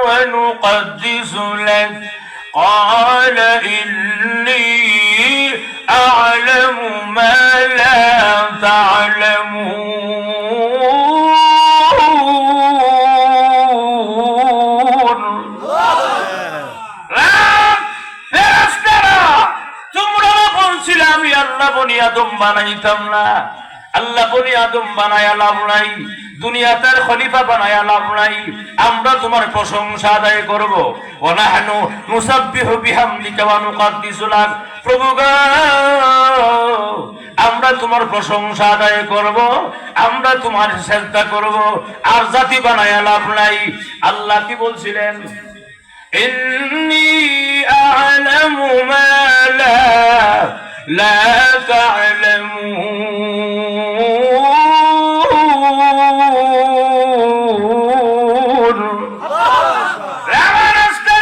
ونقدس لك قال إني أعلم ما لا تعلمون তোমরা বলছিলে আমি আল্লাহ বনি আদম বানাইতাম না। আল্লাহ বনি আদম বানায়া লাভ নাই, দুনিয়াতে খলিফা বানায়া লাভ নাই। আমরা তোমার প্রশংসা আদায় করব। ওয়া নাহনু নুসাব্বিহু বিহামদিকা ওয়া নুকাদ্দিসু লাক। প্রভু গো, আমরা তোমার প্রশংসা আদায় করব, আমরা তোমার সিজদা করব, আর জাতি বানায়া লাভ নাই। আল্লাহ কি বলছিলেন? ইন্নী আ'লামু মা লা তা'লামুন।